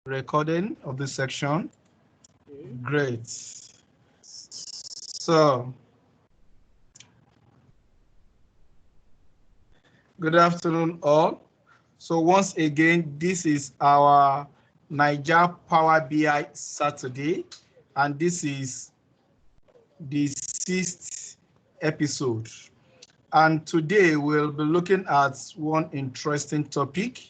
recording of this section. Okay. Great. So, good afternoon, all. So once again, this is our Naija PowerBI Saturday, and this is the 6th episode. And today we'll be looking at one interesting topic,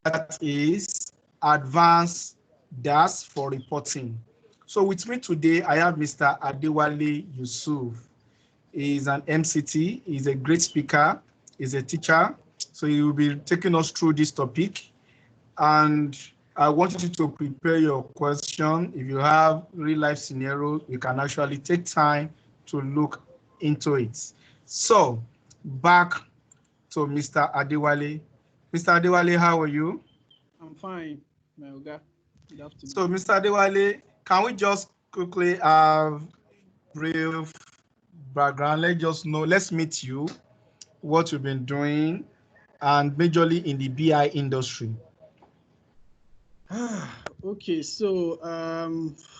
that is advanced DAX for reporting. So with me today, I have Mr. Adewale Yusuf. He's an MCT, he's a great speaker, he's a teacher. So he will be taking us through this topic. And I want you to prepare your question. If you have real life scenarios, you can actually take time to look into it. So back to Mr. Adewale. Mr. Adewale, how are you? I'm fine, my Oga. Good afternoon. So Mr. Adewale, can we just quickly have brief background? Let's meet you, what you've been doing, and majorly in the BI industry. Okay, so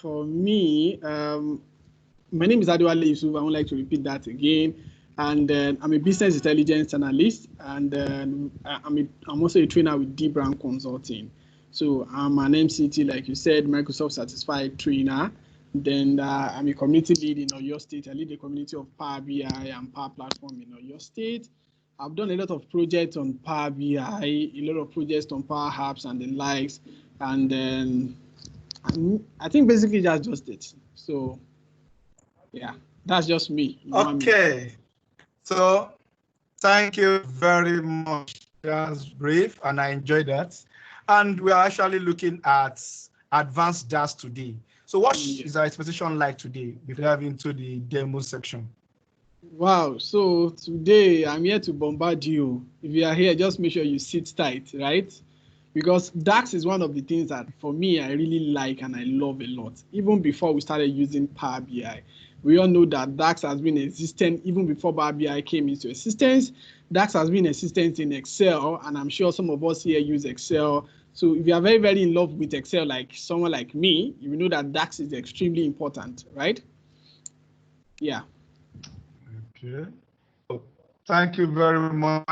for me, my name is Adewale Yusuf. I would like to repeat that again. And I'm a business intelligence analyst, and I'm also a trainer with D Brand Consulting. So I'm an MCT, like you said, Microsoft certified trainer. Then I'm a community lead in Oyo State. I lead the community of Power BI and Power Platform in Oyo State. I've done a lot of projects on Power BI, a lot of projects on Power Apps and the likes. And then I think basically that's just it. So yeah, that's just me. Okay. So thank you very much. That's brief, and I enjoyed that. And we are actually looking at advanced DAX today. So what is our exposition like today before we dive into the demo section? Wow, so today I'm here to bombard you. If you are here, just make sure you sit tight, right? Because DAX is one of the things that for me I really like and I love a lot. Even before we started using Power BI, we all know that DAX has been existent even before Power BI came into existence. DAX has been existent in Excel, and I'm sure some of us here use Excel. So if you are very, very in love with Excel, like someone like me, you know that DAX is extremely important, right? Yeah. Okay. So, thank you very much.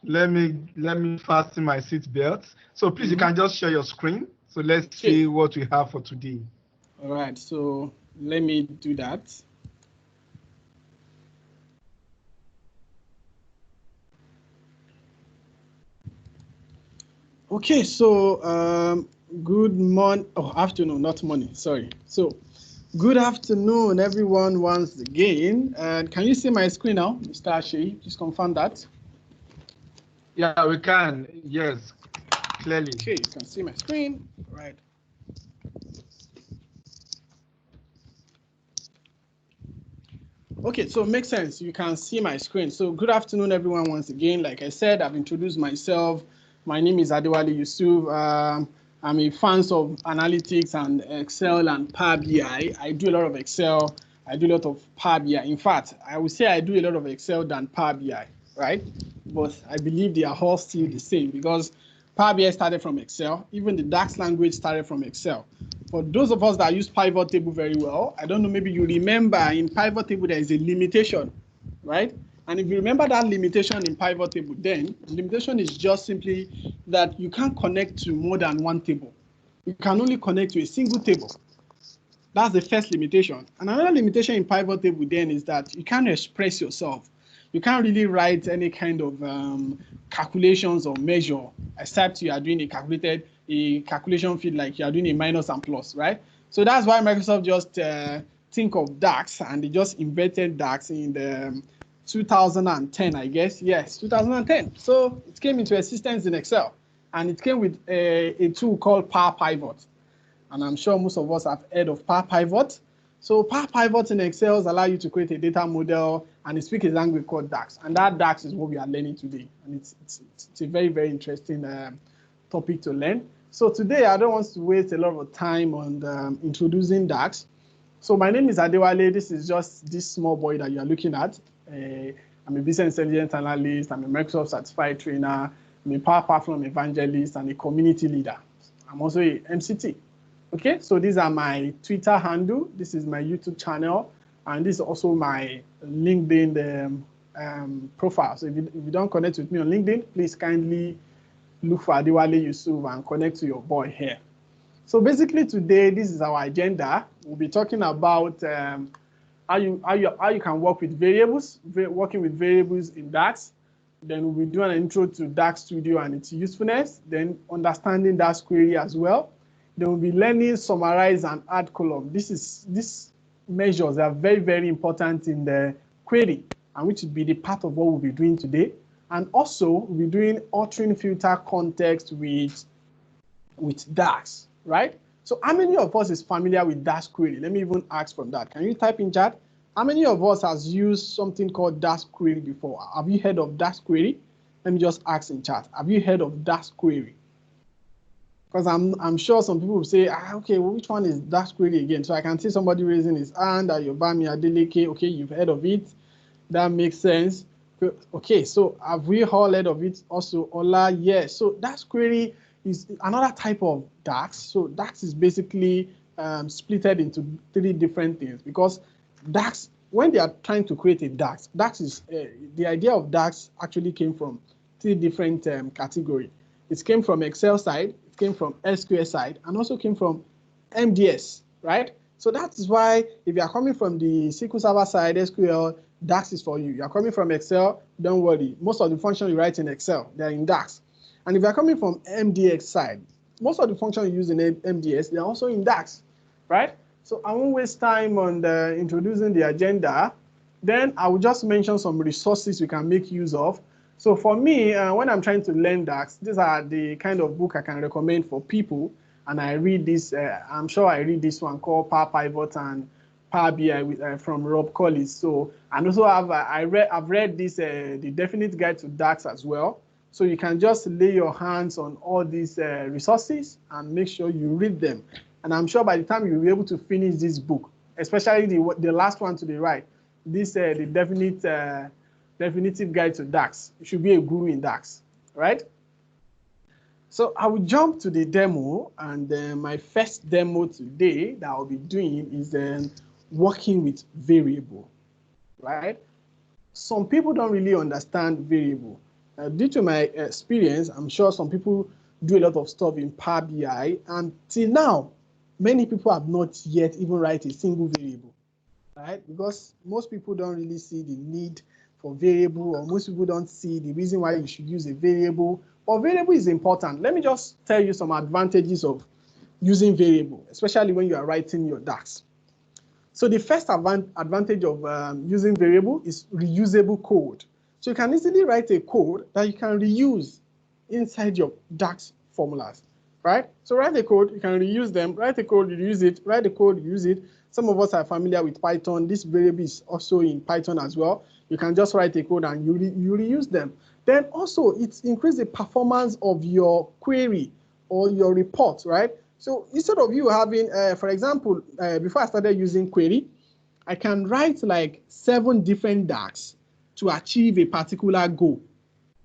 Let me fasten my seat belt. So please, you can just share your screen. So let's see what we have for today. All right. So let me do that. Okay. So good morning. Oh, afternoon, not morning. Sorry. So good afternoon, everyone, once again. And can you see my screen now, Mr. Ashe? Just confirm that. Yeah, we can. Yes, clearly. Okay, you can see my screen. Right. Okay, so it makes sense. You can see my screen. So good afternoon, everyone, once again. Like I said, I've introduced myself. My name is Adewale Yusuf. I'm a fan of analytics and Excel and Power BI. I do a lot of Excel. I do a lot of Power BI. In fact, I would say I do a lot of Excel than Power BI, right? But I believe they are all still the same because Power BI started from Excel. Even the DAX language started from Excel. For those of us that use pivot table very well, I don't know, maybe you remember in pivot table there is a limitation, right? And if you remember that limitation in pivot table, then the limitation is just simply that you can't connect to more than one table. You can only connect to a single table. That's the first limitation. And another limitation in pivot table then is that you can't express yourself. You can't really write any kind of calculations or measure, except you are doing a calculation field like you are doing a minus and plus, right? So that's why Microsoft just think of DAX, and they just invented DAX in the 2010, I guess. Yes, 2010. So it came into existence in Excel, and it came with a tool called Power Pivot. And I'm sure most of us have heard of Power Pivot. So Power Pivot in Excel allow you to create a data model, and it speaks a language called DAX. And that DAX is what we are learning today. And it's a very, very interesting topic to learn. So today, I don't want to waste a lot of time on introducing DAX. So my name is Adewale. This is just this small boy that you are looking at. I'm a business intelligence analyst. I'm a Microsoft certified trainer. I'm a Power Platform evangelist and a community leader. I'm also a MCT. Okay, so these are my Twitter handle. This is my YouTube channel, and this is also my LinkedIn profile. So if you don't connect with me on LinkedIn, please kindly look for Adewale Yusuf and connect to your boy here. So basically today, this is our agenda. We'll be talking about how you can work with variables, working with variables in DAX. Then we'll be doing an intro to DAX Studio and its usefulness, then understanding DAX Query as well. Then we'll be learning summarize and add column. These measures are very, very important in the query, and which will be the part of what we'll be doing today. And also we'll be doing altering filter context with DAX, right? So how many of us is familiar with DAX Query? Let me even ask from that. Can you type in chat? How many of us has used something called DAX Query before? Have you heard of DAX Query? Let me just ask in chat. Have you heard of DAX Query? Because I'm sure some people will say, okay, well, which one is DAX Query again? So I can see somebody raising his hand, Ayobami Adeleke. Okay, you've heard of it. That makes sense. Okay, so have we all heard of it also? Ola, yes. So DAX Query is another type of DAX. So DAX is basically splitted into 3 different things, because DAX, when they are trying to create a DAX, DAX is the idea of DAX actually came from 3 different categories. It came from Excel side, it came from SQL side, and also came from MDS, right? So that is why if you are coming from the SQL Server side, SQL, DAX is for you. You are coming from Excel, don't worry. Most of the functions you write in Excel, they're in DAX. And if you are coming from MDX side, most of the functions you use in MDS, they're also in DAX, right? So I won't waste time on introducing the agenda. Then I will just mention some resources we can make use of. So for me, when I'm trying to learn DAX, these are the kind of book I can recommend for people. And I read this, I'm sure I read this one called Power Pivot and Power BI from Rob Collins. So, and also I've read this, The Definite Guide to DAX as well. So you can just lay your hands on all these resources and make sure you read them. And I'm sure by the time you'll be able to finish this book, especially the last one to the right, this the definitive guide to DAX. You should be a guru in DAX, right? So I will jump to the demo, and my first demo today that I'll be doing is working with variable, right? Some people don't really understand variable. Due to my experience, I'm sure some people do a lot of stuff in Power BI, and till now, many people have not yet even write a single variable, right? Because most people don't really see the need for variable, or most people don't see the reason why you should use a variable. But variable is important. Let me just tell you some advantages of using variable, especially when you are writing your DAX. So the first advantage of using variable is reusable code. So you can easily write a code that you can reuse inside your DAX formulas, right? So write the code, you can reuse them, write the code, reuse it, write the code, use it. Some of us are familiar with Python. This variable is also in Python as well. You can just write a code and you reuse them. Then also it increases the performance of your query or your report, right? So instead of you having, for example, before I started using query, I can write like 7 different DAX to achieve a particular goal.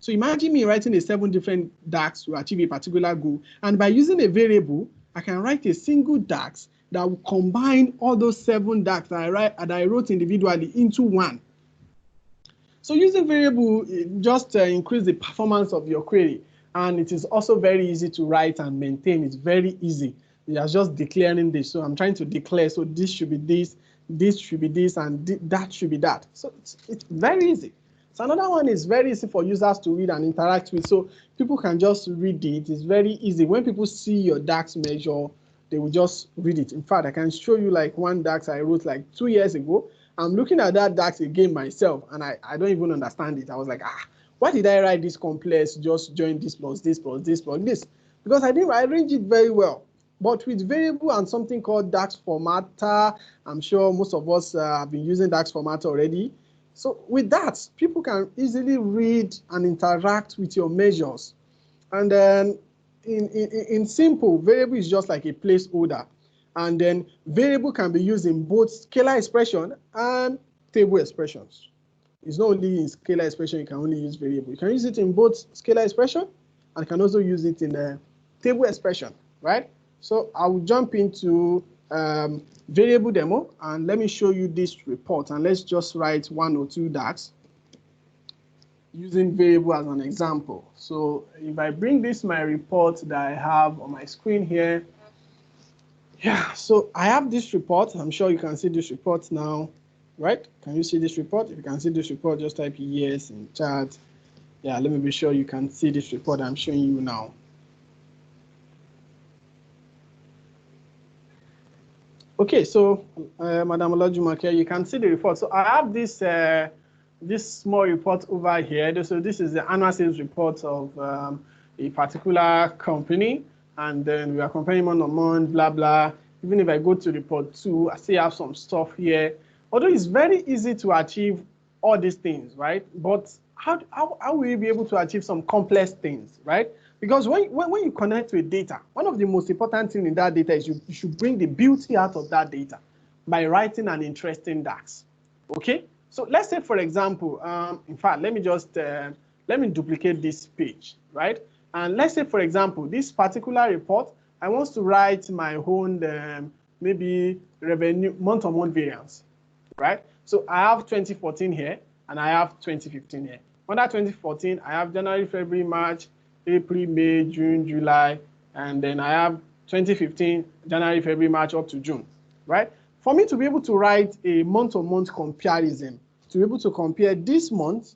So imagine me writing a 7 different DAX to achieve a particular goal. And by using a variable, I can write a single DAX that will combine all those 7 DAX that I wrote individually into one. So using variable just increase the performance of your query. And it is also very easy to write and maintain. It's very easy. You are just declaring this. So I'm trying to declare, so this should be this should be this, and that should be that. So it's very easy. So another one is very easy for users to read and interact with. So people can just read it. It's very easy. When people see your DAX measure, they will just read it. In fact, I can show you like one DAX I wrote like 2 years ago. I'm looking at that DAX again myself, and I don't even understand it. I was like, why did I write this complex? Just join this plus this plus this plus this, because I didn't arrange it very well. But with variable and something called DAX formatter, I'm sure most of us have been using DAX formatter already. So with that, people can easily read and interact with your measures. And then in simple, variable is just like a placeholder. And then variable can be used in both scalar expression and table expressions. It's not only in scalar expression you can only use variable. You can use it in both scalar expression and can also use it in a table expression, right? So I will jump into variable demo, and let me show you this report, and let's just write 102 DAX using variable as an example. So if I bring this my report that I have on my screen here, yeah, so I have this report. I'm sure you can see this report now, right? Can you see this report? If you can see this report, just type yes in chat. Yeah, let me be sure you can see this report I'm showing you now. Okay, so Madam Olajumake, you can see the report. So I have this this small report over here. So this is the annual sales report of a particular company, and then we are comparing month on month, blah blah. Even if I go to report 2, I still have some stuff here. Although it's very easy to achieve all these things, right? But how will you be able to achieve some complex things, right? Because when you connect with data, one of the most important things in that data is you should bring the beauty out of that data by writing an interesting DAX. Okay, so let's say, for example, in fact, let me just let me duplicate this page, right? And let's say, for example, this particular report, I want to write my own maybe revenue month-on-month variance, right? So I have 2014 here and I have 2015 here. Under 2014, I have January, February, March, April, May, June, July, and then I have 2015, January, February, March up to June, right? For me to be able to write a month-on-month comparison, to be able to compare this month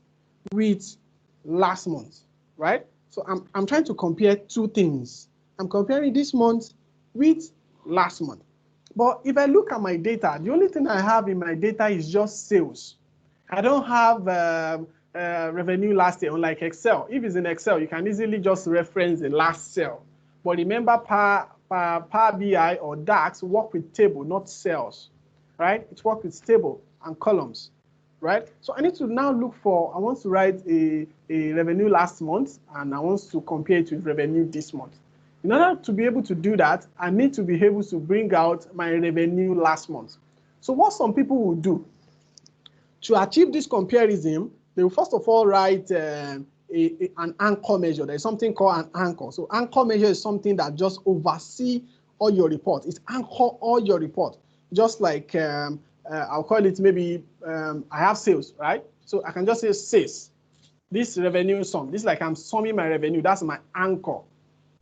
with last month, right? So I'm trying to compare two things. I'm comparing this month with last month. But if I look at my data, the only thing I have in my data is just sales. I don't have revenue last year, unlike Excel. If it's in Excel, you can easily just reference the last cell. But remember, Power BI or DAX work with table, not cells, right? It works with table and columns, right? So I need to now look for, I want to write a revenue last month, and I want to compare it with revenue this month. In order to be able to do that, I need to be able to bring out my revenue last month. So what some people will do to achieve this comparison, they will first of all write an anchor measure. There's something called an anchor. So anchor measure is something that just oversee all your report. It anchor all your report. Just like I'll call it maybe I have sales, right? So I can just say sales. This revenue sum. This is like I'm summing my revenue. That's my anchor,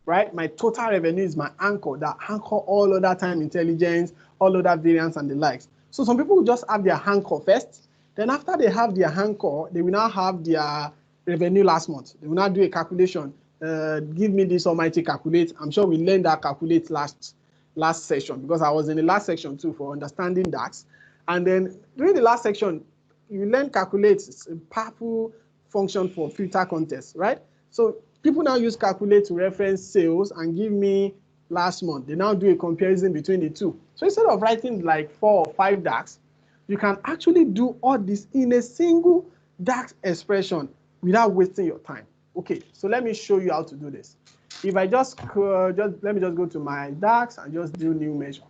right? My total revenue is my anchor that anchor all other time intelligence, all other variance and the likes. So some people will just have their anchor first. Then after they have their anchor, they will now have their revenue last month. They will now do a calculation. Give me this almighty calculate. I'm sure we learned that calculate last session, because I was in the last section too for understanding DAX. And then during the last section, you learn calculate. It's a powerful function for filter contests, right? So people now use calculate to reference sales and give me last month. They now do a comparison between the two. So instead of writing like 4 or 5 DAX, you can actually do all this in a single DAX expression without wasting your time. Okay, so let me show you how to do this. If I let me just go to my DAX and just do new measure.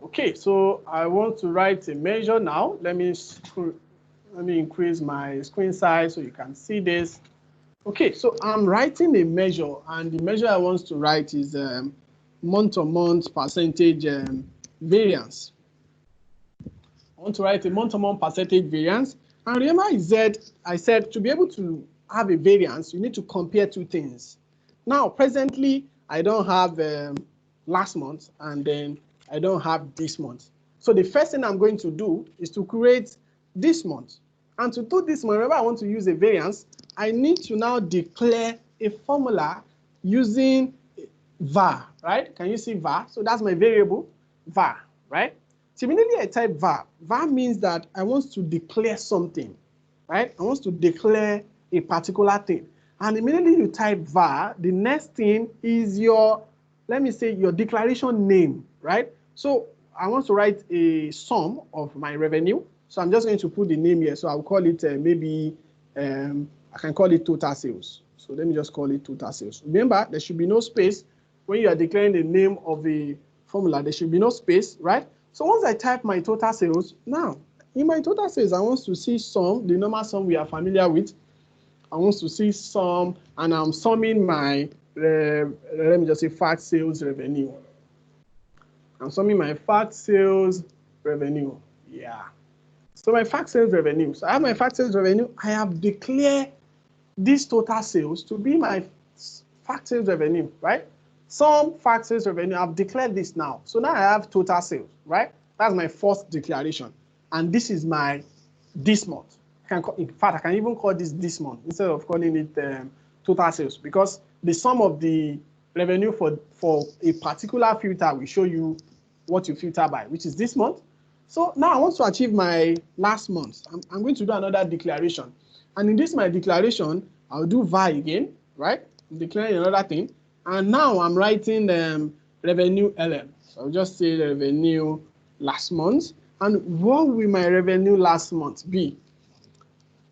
Okay, so I want to write a measure now. Let me increase my screen size so you can see this. Okay, so I'm writing a measure, and the measure I want to write is month-on-month percentage variance. I want to write a month-on-month percentage variance. And remember I said to be able to have a variance, you need to compare two things. Now, presently, I don't have last month, and then I don't have this month. So the first thing I'm going to do is to create this month. And to do this, whenever I want to use a variance, I need to now declare a formula using var, right? Can you see var? So that's my variable, var, right? So immediately I type var. Var means that I want to declare something, right? I want to declare a particular thing. And immediately you type var, the next thing is your, let me say, your declaration name, right? So I want to write a sum of my revenue. So I'm just going to put the name here. So I'll call it maybe, I can call it total sales. So let me just call it total sales. Remember, there should be no space. When you are declaring the name of the formula, there should be no space, right? So once I type my total sales, now in my total sales, I want to see sum, the normal sum we are familiar with. I want to see sum, and I'm summing my, let me just say fact sales revenue. I'm summing my fact sales revenue. Yeah. So my fact sales revenue. So I have my fact sales revenue. I have declared this total sales to be my fact sales revenue, right? Some fact sales revenue, I've declared this now. So now I have total sales, right? That's my first declaration. And this is my this month. In fact, I can even call this month instead of calling it total sales, because the sum of the revenue for a particular filter will show you what you filter by, which is this month. So now I want to achieve my last month. I'm going to do another declaration. And in this my declaration, I'll do var again, right? I'm declaring another thing. And now I'm writing revenue LM. So I'll just say revenue last month. And what will my revenue last month be?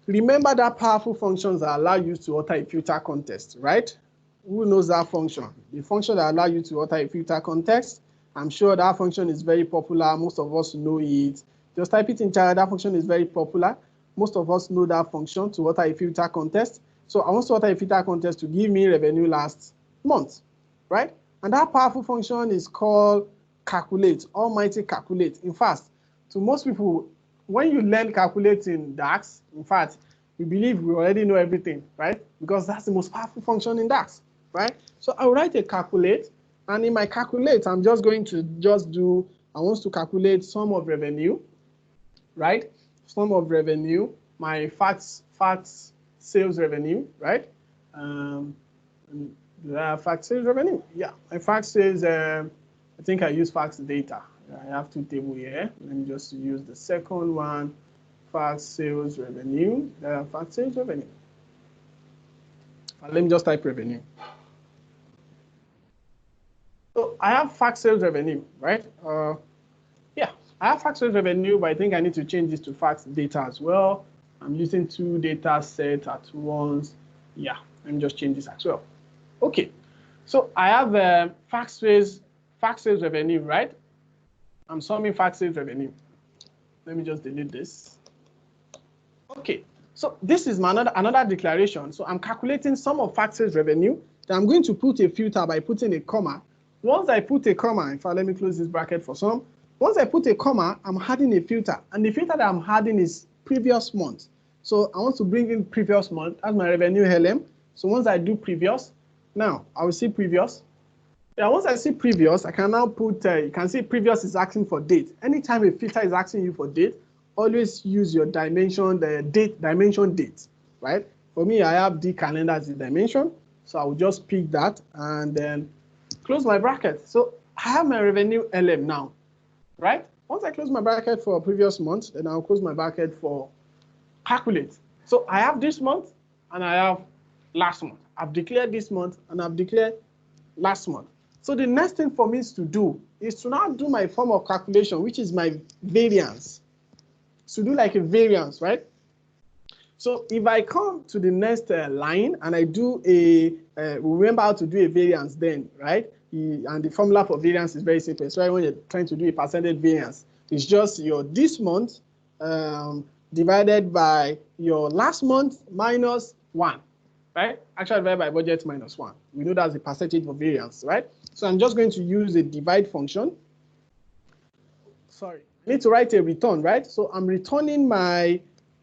Remember that powerful functions that allow you to alter a filter context, right? Who knows that function? The function that allows you to alter a filter context. I'm sure that function is very popular. Most of us know it. Just type it in chat. That function is very popular. Most of us know that function to alter a filter context. So I want to alter a filter context to give me revenue last month, right? And that powerful function is called calculate, almighty calculate. In fact, to most people, when you learn calculate in DAX, in fact, we believe we already know everything, right? Because that's the most powerful function in DAX, right? So I'll write a calculate, and in my calculate, I'm just going to I want to calculate sum of revenue, right? Sum of revenue, my facts sales revenue, right? Fact sales revenue, yeah. My fact sales, I think I use facts data. I have two tables here. Let me just use the second one, fact sales revenue. Fact sales revenue. Let me just type revenue. So I have fact sales revenue, right? Yeah, I have fact sales revenue, but I think I need to change this to facts data as well. I'm using two data sets at once. Yeah, let me just change this as well. Okay, so I have fact sales revenue, right? I'm summing fact sales revenue. Let me just delete this. Okay, so this is my another declaration. So I'm calculating sum of fact sales revenue. Then I'm going to put a filter by putting a comma. Once I put a comma, in fact, let me close this bracket for some. Once I put a comma, I'm adding a filter. And the filter that I'm adding is previous month. So I want to bring in previous month as my revenue LM. So once I do previous, now I will see previous. Yeah, once I see previous, I can now put, you can see previous is asking for date. Anytime a filter is asking you for date, always use your dimension, the dimension date, right? For me, I have the calendar as the dimension. So I will just pick that and then close my bracket. So I have my revenue LM now, right? Once I close my bracket for previous month, then I'll close my bracket for calculate. So I have this month and I have last month. I've declared this month and I've declared last month. So the next thing for me to do is to now do my form of calculation, which is my variance. To do like a variance, right? So if I come to the next line and I do remember how to do a variance then, right? And the formula for variance is very simple. So when you're trying to do a percentage variance, it's just your this month divided by your last month minus 1, right? Actually divided by budget minus 1. We know that's the percentage of variance, right? So I'm just going to use a divide function. Sorry, I need to write a return, right? So I'm returning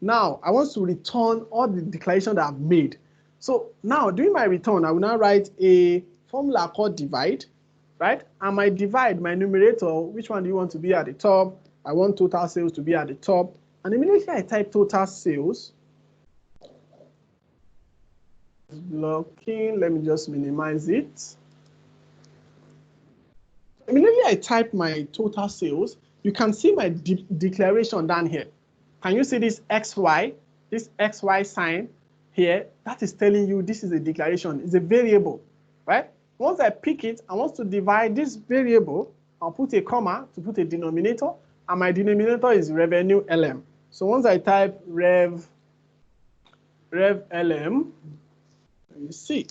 now I want to return all the declaration that I've made. So now doing my return, I will now write a formula called divide, right? And my divide, my numerator, which one do you want to be at the top? I want total sales to be at the top. And immediately I type total sales. Blocking, let me just minimize it. Immediately I type my total sales, you can see my declaration down here. Can you see this XY sign here? That is telling you this is a declaration, it's a variable, right? Once I pick it, I want to divide this variable, I'll put a comma to put a denominator, and my denominator is revenue LM. So once I type rev LM, let me see.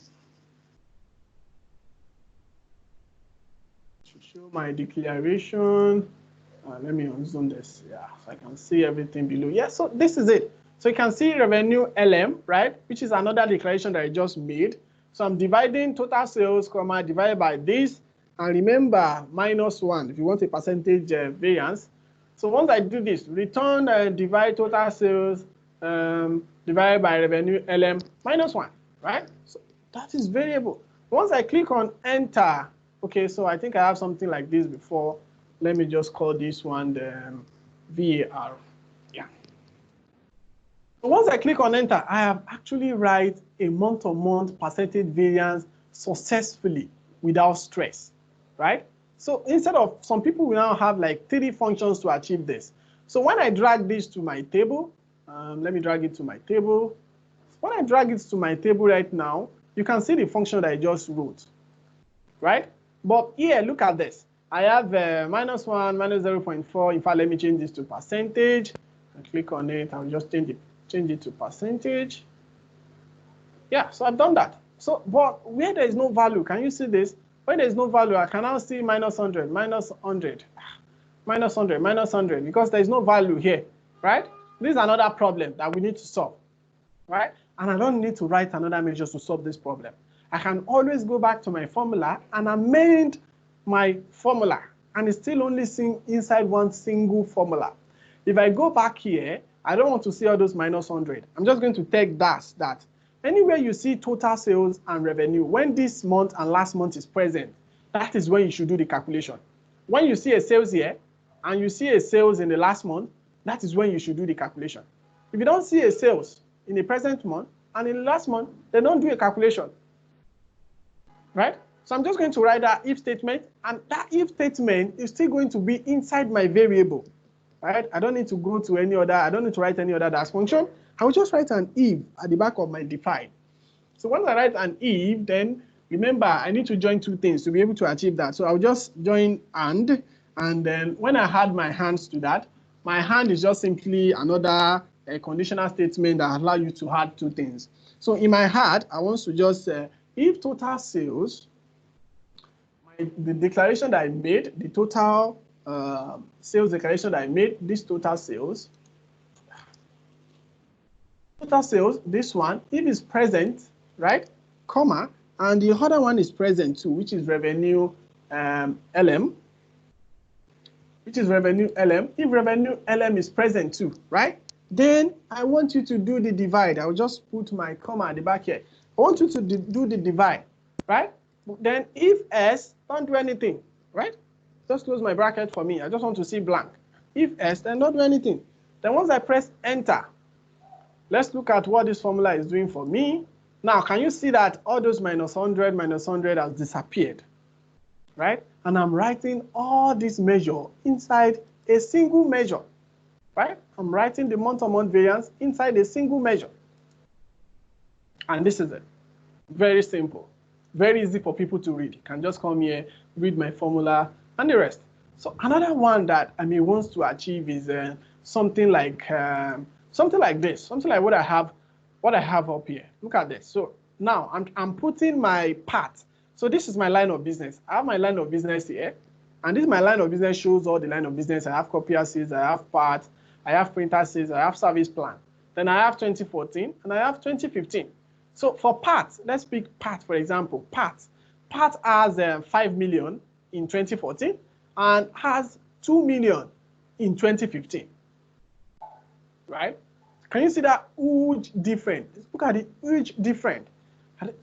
To show my declaration, let me unzoom this, yeah, so I can see everything below. Yeah, so this is it. So you can see revenue LM, right? Which is another declaration that I just made. So I'm dividing total sales, comma, divided by this. And remember, -1 if you want a percentage variance. So once I do this, return divide total sales divided by revenue LM -1, right? So that is variable. Once I click on enter, okay, so I think I have something like this before. Let me just call this one the VAR. Yeah. So once I click on enter, I have actually write a month-on-month percentage variance successfully without stress, right? So instead of, some people will now have like 3 functions to achieve this. So when I drag this to my table, let me drag it to my table. When I drag it to my table right now, you can see the function that I just wrote, right? But here, look at this. I have -1, -0.4. In fact, let me change this to percentage. I click on it. I'll just change it to percentage. Yeah, so I've done that. So, but where there is no value, can you see this? When there is no value, I can now see -100, -100, -100, -100, because there is no value here, right? This is another problem that we need to solve, right? And I don't need to write another measure to solve this problem. I can always go back to my formula and amend my formula, and it's still only seen inside one single formula. If I go back here, I don't want to see all those -100. I'm just going to take that. Anywhere you see total sales and revenue, when this month and last month is present, that is when you should do the calculation. When you see a sales here and you see a sales in the last month, that is when you should do the calculation. If you don't see a sales in the present month and in the last month, then don't do a calculation, right? So I'm just going to write that if statement, and that if statement is still going to be inside my variable, right? I don't need to go to any other, I don't need to write any other DAX function. I will just write an if at the back of my define. So once I write an if, then remember, I need to join 2 things to be able to achieve that. So I'll just join and then when I add my hands to that, my hand is just simply another conditional statement that allows you to add 2 things. So in my add, I want to just say, if total sales, the declaration that I made, the total sales declaration that I made, this total sales, this one, if it's present, right, comma, and the other one is present too, which is revenue LM, which is revenue LM. If revenue LM is present too, right, then I want you to do the divide. I'll just put my comma at the back here. I want you to do the divide, right? Then if S, don't do anything, right? Just close my bracket for me. I just want to see blank. If S, then don't do anything. Then once I press enter, let's look at what this formula is doing for me. Now, can you see that all those -100 has disappeared, right? And I'm writing all this measure inside a single measure, right? I'm writing the month-on-month variance inside a single measure. And this is it. Very simple. Very easy for people to read. You can just come here, read my formula, and the rest. So another one that I may want to achieve is something like this, something like what I have up here. Look at this. So now I'm putting my part. So this is my line of business. I have my line of business here, and this is my line of business shows all the line of business. I have copier sales, I have parts, I have printer sales, I have service plan. Then I have 2014 and I have 2015. So for parts, let's pick part for example. Parts has 5 million in 2014 and has 2 million in 2015. Right? Can you see that huge difference? Look at the huge difference.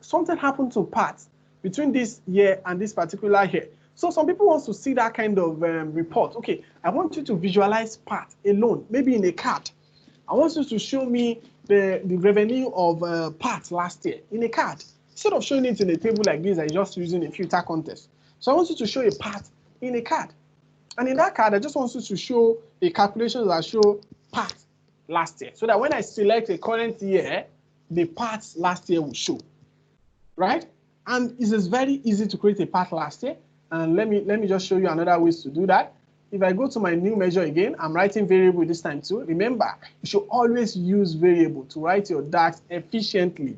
Something happened to parts between this year and this particular year. So some people want to see that kind of report. Okay, I want you to visualize part alone, maybe in a card. I want you to show me the revenue of parts last year in a card. Instead of showing it in a table like this, I'm just using a filter contest. So I want you to show a part in a card. And in that card, I just want you to show a calculation that show parts last year. So that when I select a current year, the parts last year will show. Right? And it is very easy to create a part last year. And let me just show you another ways to do that. If I go to my new measure again, I'm writing variable this time too. Remember, you should always use variable to write your DAX efficiently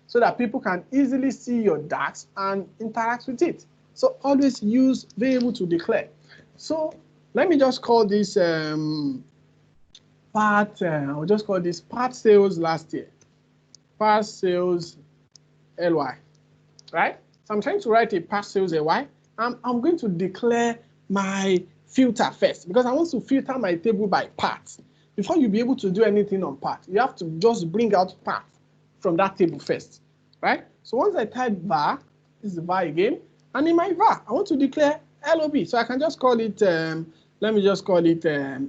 so that people can easily see your DAX and interact with it. So always use variable to declare. So let me just call this part, I'll just call this part sales last year. Part sales LY, right? So I'm trying to write a part sales LY. I'm going to declare my filter first because I want to filter my table by part. Before you be able to do anything on part, you have to just bring out part from that table first, right? So once I type var, this is the var again, and in my var, I want to declare LOB. So I can just call it, let me just call it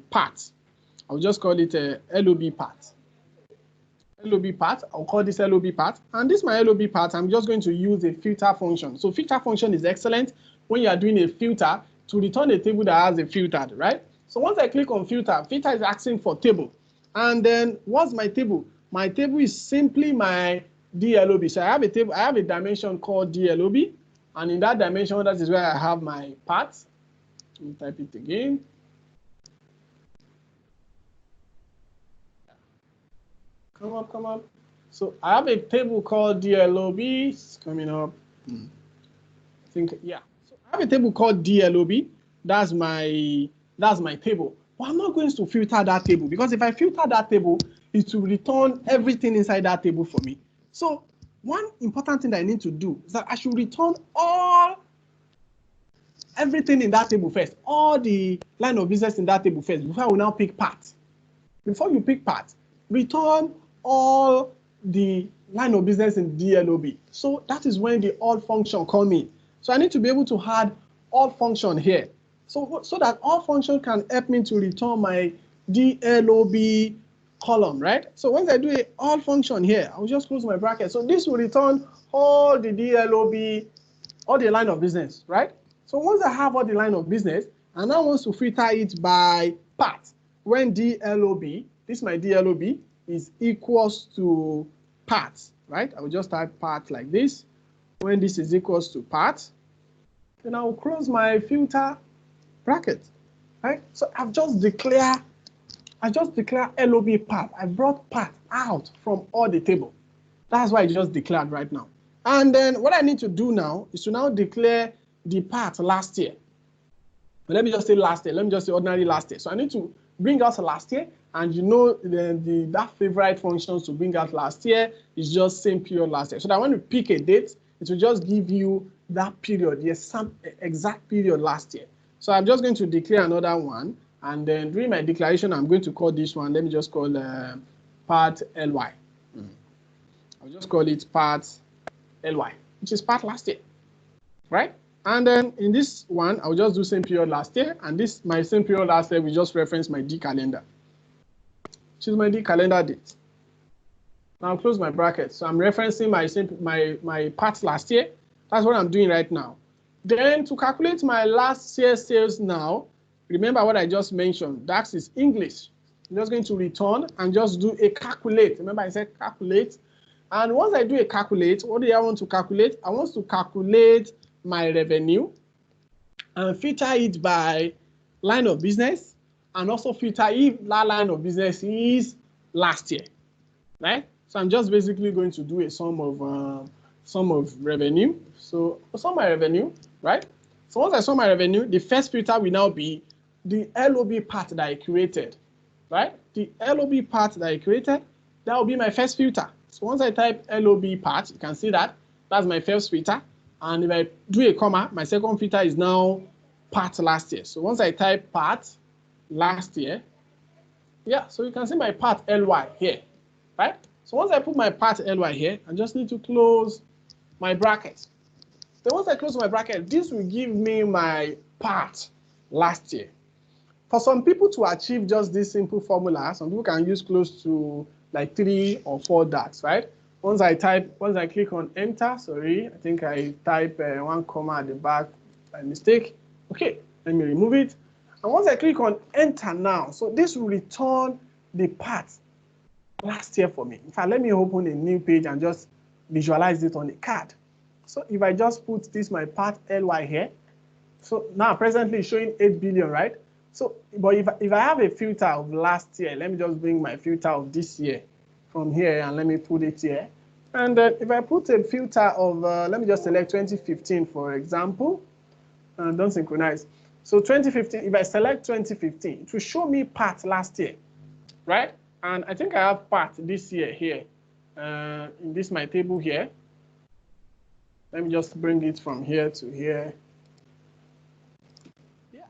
part. I'll just call it LOB part. LOB part, I'll call this LOB part. And this my LOB part, I'm just going to use a filter function. So filter function is excellent when you are doing a filter to return a table that has a filtered, right? So once I click on filter, filter is asking for table. And then what's my table? My table is simply my DLOB. So I have a table, I have a dimension called DLOB. And in that dimension, that is where I have my parts. Let me type it again. Come up, come up. So I have a table called DLOB. It's coming up. I think, yeah. So I have a table called DLOB. That's my table. But I'm not going to filter that table because if I filter that table, it will return everything inside that table for me. So one important thing that I need to do is that I should return everything in that table first, all the line of business in that table first, before I will now pick part. Before you pick part, return all the line of business in DLOB. So that is when the all function come in. So I need to be able to add all function here. So that all function can help me to return my DLOB column, right? So once I do a all function here, I'll just close my bracket. So this will return all the DLOB, all the line of business, right? So once I have all the line of business, I now want to filter it by part. When DLOB, this is my DLOB, is equals to part, right? I will just type part like this. When this is equals to part, then I will close my filter bracket, right? So I've just declared LOB part. I brought part out from all the table. That's why I just declared right now. And then what I need to do now is to now declare the part last year. But let me just say last year. Let me just say ordinary last year. So I need to bring out last year, and you know that favorite functions to bring out last year is just same period last year. So that when you pick a date, it will just give you that period, the exact period last year. So I'm just going to declare another one, and then during my declaration, I'm going to call this one. Let me just call part LY. I'll just call it part LY, which is part last year, right? And then in this one, I'll just do same period last year, and this my same period last year, we just reference my D calendar, which is my D calendar date. Now I'll close my bracket. So I'm referencing my part last year. That's what I'm doing right now. Then to calculate my last year's sales now, remember what I just mentioned. DAX is English. I'm just going to return and just do a calculate. Remember I said calculate. And once I do a calculate, what do I want to calculate? I want to calculate my revenue and filter it by line of business, and also filter if that line of business is last year, right? So I'm just basically going to do a sum of revenue. So sum my revenue, right? So once I sum my revenue, the first filter will now be the LOB part that I created, right? The LOB part that I created, that will be my first filter. So once I type LOB part, you can see that that's my first filter. And if I do a comma, my second filter is now part last year. So once I type part last year, yeah, so you can see my part LY here, right? So once I put my part LY here, I just need to close my bracket. Then once I close my bracket, this will give me my part last year. For some people to achieve just this simple formula, some people can use close to like 3 or 4 DAX, right? Once I click on enter, sorry, I think I type 1 comma at the back by mistake. Okay, let me remove it. And once I click on enter now, so this will return the part last year for me. In fact, let me open a new page and just visualize it on a card. So if I just put this, my part LY here, so now presently it's showing 8 billion, right? So, but if I have a filter of last year, let me just bring my filter of this year from here and let me put it here. And if I put a filter of, let me just select 2015, for example, and don't synchronize. So 2015, if I select 2015, it will show me part last year. right? And I think I have part this year here. In this my table here. Let me just bring it from here to here. Yeah,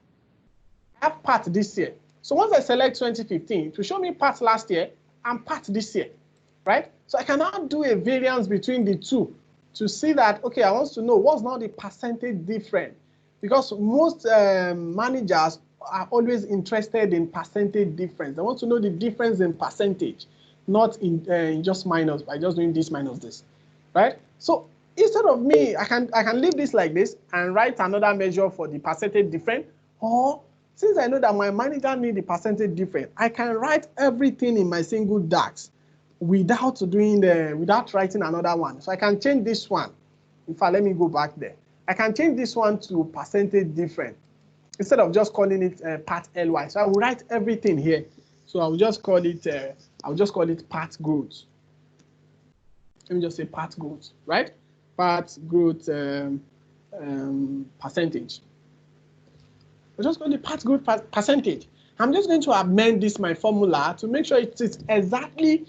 I have part this year. So once I select 2015, to show me part last year and part this year, right? So I can now do a variance between the two to see that, okay, I want to know what's now the percentage difference, because most managers are always interested in percentage difference. They want to know the difference in percentage, not in just minus, by just doing this minus this, right? So instead of me, I can leave this like this and write another measure for the percentage difference, or since I know that my manager needs the percentage difference, I can write everything in my single DAX without writing another one. So I can change this one. In fact, let me go back there. I can change this one to percentage difference instead of just calling it part LY. So I will write everything here. So I will just call it part growth. Let me just say part growth, right? Part growth percentage. I'll just call it part growth percentage. I'm just going to amend this my formula to make sure it is exactly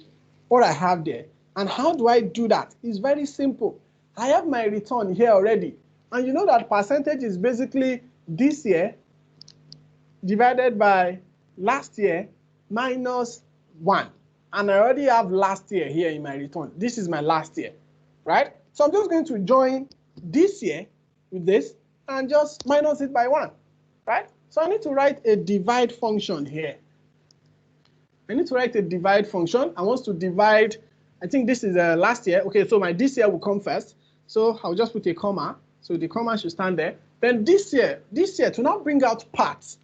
what I have there. And how do I do that? It's very simple. I have my return here already. And you know that percentage is basically this year divided by last year minus 1. And I already have last year here in my return. This is my last year, right? So I'm just going to join this year with this and just minus it by 1, right? So I need to write a divide function here. I need to write a divide function. I want to divide, I think this is last year. Okay, so my this year will come first. So I'll just put a comma. So the comma should stand there. Then this year, to now bring out parts,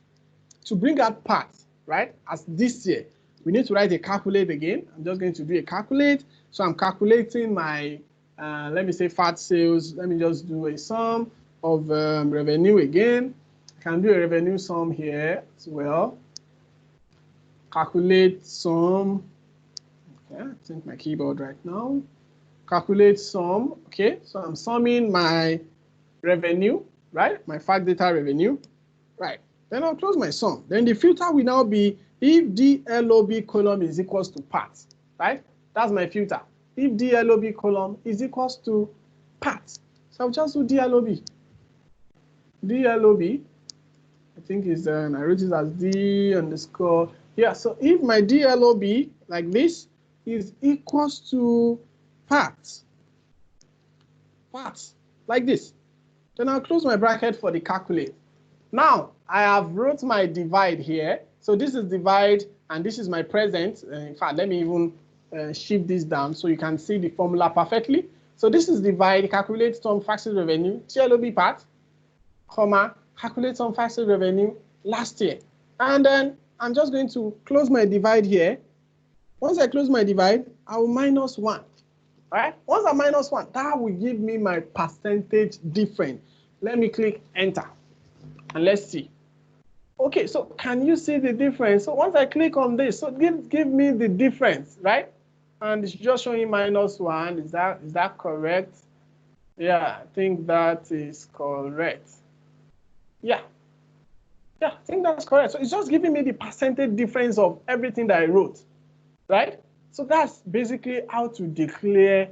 right, as this year, we need to write a calculate again. I'm just going to do a calculate. So I'm calculating my, let me say FAT sales. Let me just do a sum of revenue again. I can do a revenue sum here as well. Calculate sum. Okay, I think my keyboard right now. Calculate sum. Okay, so I'm summing my revenue, right? My fact data revenue, right? Then I'll close my sum. Then the filter will now be if DLOB column is equals to parts, right? That's my filter. If DLOB column is equals to parts, so I'll just do DLOB. DLOB, I think is I wrote it as D underscore. Yeah, so if my DLOB like this is equals to parts like this, then I'll close my bracket for the calculate. Now I have wrote my divide here. So this is divide and this is my present. In fact, let me even shift this down so you can see the formula perfectly. So this is divide, calculate some factory revenue, TLOB part, comma, calculate some factory revenue last year. And then I'm just going to close my divide here. Once I close my divide, I will minus 1. All right? Once I minus 1, that will give me my percentage difference. Let me click enter and let's see. Okay, so can you see the difference? So once I click on this, so give me the difference, right? And it's just showing minus 1. Is that correct? Yeah, I think that is correct. Yeah, I think that's correct. So it's just giving me the percentage difference of everything that I wrote, right? So that's basically how to declare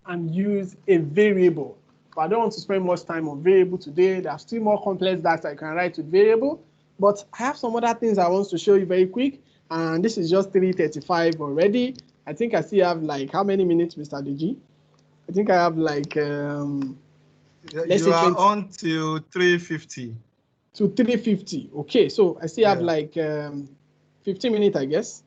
and use a variable. But I don't want to spend much time on variable today. There are still more complex DAX I can write with variable. But I have some other things I want to show you very quick. And this is just 3:35 already. I think I still have like, how many minutes, Mr. DG? I think I have like, let's say 20. On till 3:50. To 3:50. Okay, so I still have like 15 minutes, I guess.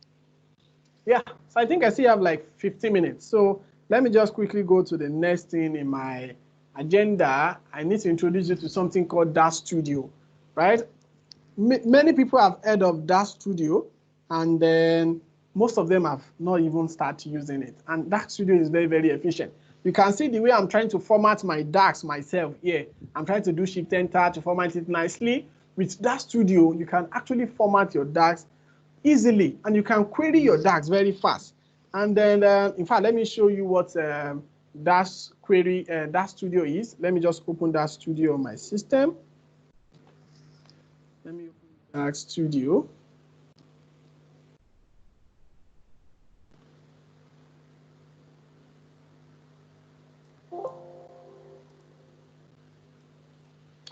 Yeah, so I think I still have like 15 minutes. So let me just quickly go to the next thing in my agenda. I need to introduce you to something called DAX Studio, right? Many people have heard of DAX Studio, and then most of them have not even started using it. And DAX Studio is very, very efficient. You can see the way I'm trying to format my DAX myself here. I'm trying to do Shift Enter to format it nicely. With DAX Studio, you can actually format your DAX easily, and you can query your DAX very fast. And then, in fact, let me show you what DAX Query, DAX Studio is. Let me just open DAX Studio on my system. Let me open DAX Studio.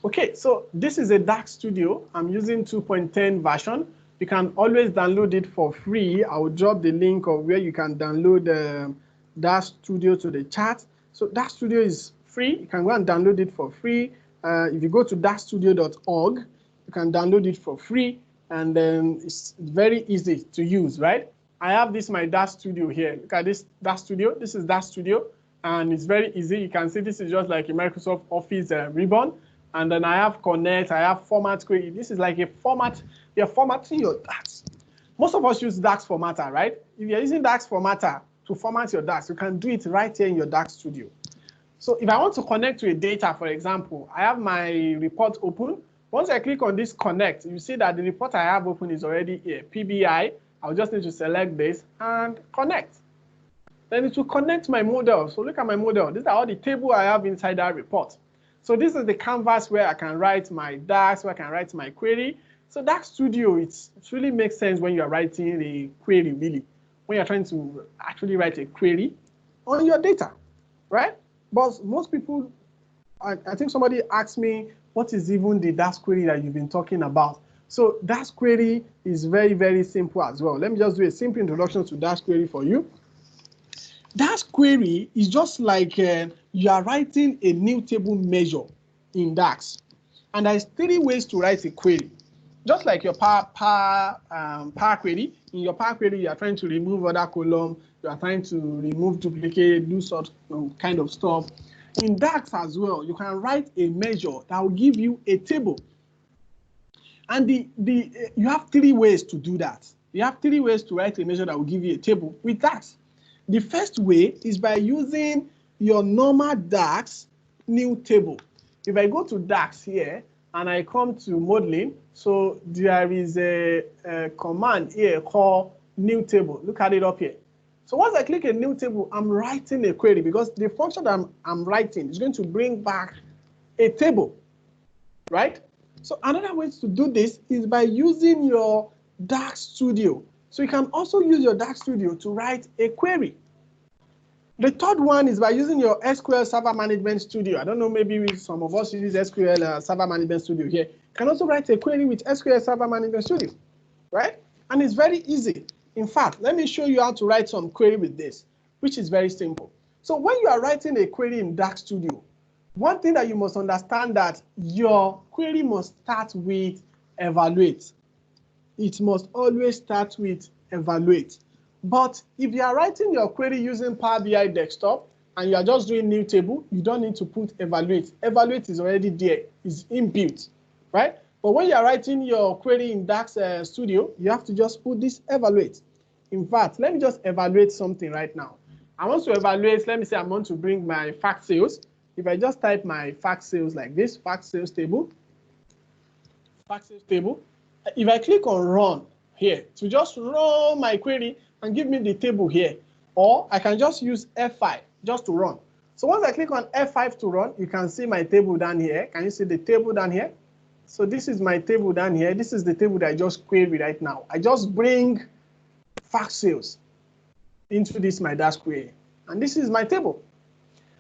Okay, so this is a DAX Studio. I'm using 2.10 version. You can always download it for free. I will drop the link of where you can download DAX Studio to the chat. So DAX Studio is free. You can go and download it for free. If you go to daxstudio.org, you can download it for free, and then it's very easy to use, right? I have this my DAX Studio here. Look at this DAX Studio. This is DAX Studio, and it's very easy. You can see this is just like a Microsoft Office ribbon. And then I have Connect, I have Format Query. This is like a format, you're formatting your DAX. Most of us use DAX formatter, right? If you're using DAX formatter to format your DAX, you can do it right here in your DAX Studio. So if I want to connect to a data, for example, I have my report open. Once I click on this connect, you see that the report I have open is already here, PBI. I'll just need to select this and connect. Then it will connect my model. So look at my model. These are all the table I have inside that report. So this is the canvas where I can write my DAX, where I can write my query. So DAX Studio, it really makes sense when you're writing a query, really. When you're trying to actually write a query on your data, right? But most people, I think somebody asked me, what is even the DAX query that you've been talking about? So DAX query is very, very simple as well. Let me just do a simple introduction to DAX query for you. DAX query is just like you are writing a new table measure in DAX. And there's 3 ways to write a query. Just like your Power Query. In your Power Query, you are trying to remove other column. You are trying to remove duplicate, do sort of kind of stuff. In DAX as well, you can write a measure that will give you a table. And you have 3 ways to do that. You have 3 ways to write a measure that will give you a table with DAX. The first way is by using your normal DAX new table. If I go to DAX here and I come to modeling, so there is a command here called new table. Look at it up here. So once I click a new table, I'm writing a query because the function that I'm writing is going to bring back a table, right? So another way to do this is by using your DAX Studio. So you can also use your DAX Studio to write a query. The third one is by using your SQL Server Management Studio. I don't know, maybe some of us use SQL Server Management Studio here. You can also write a query with SQL Server Management Studio, right? And it's very easy. In fact, let me show you how to write some query with this, which is very simple. So when you are writing a query in DAX Studio, one thing that you must understand that your query must start with evaluate. It must always start with evaluate. But if you are writing your query using Power BI desktop and you are just doing new table, you don't need to put evaluate. Evaluate is already there, it's inbuilt, right? But when you are writing your query in DAX Studio, you have to just put this evaluate. In fact, let me just evaluate something right now. I want to evaluate, let me say I want to bring my fact sales. If I just type my fact sales like this, fact sales table, if I click on run here to just run my query and give me the table here, or I can just use F5 just to run. So once I click on F5 to run, you can see my table down here. Can you see the table down here? So this is my table down here. This is the table that I just query right now. I just bring fact sales into this my DAX query, and this is my table.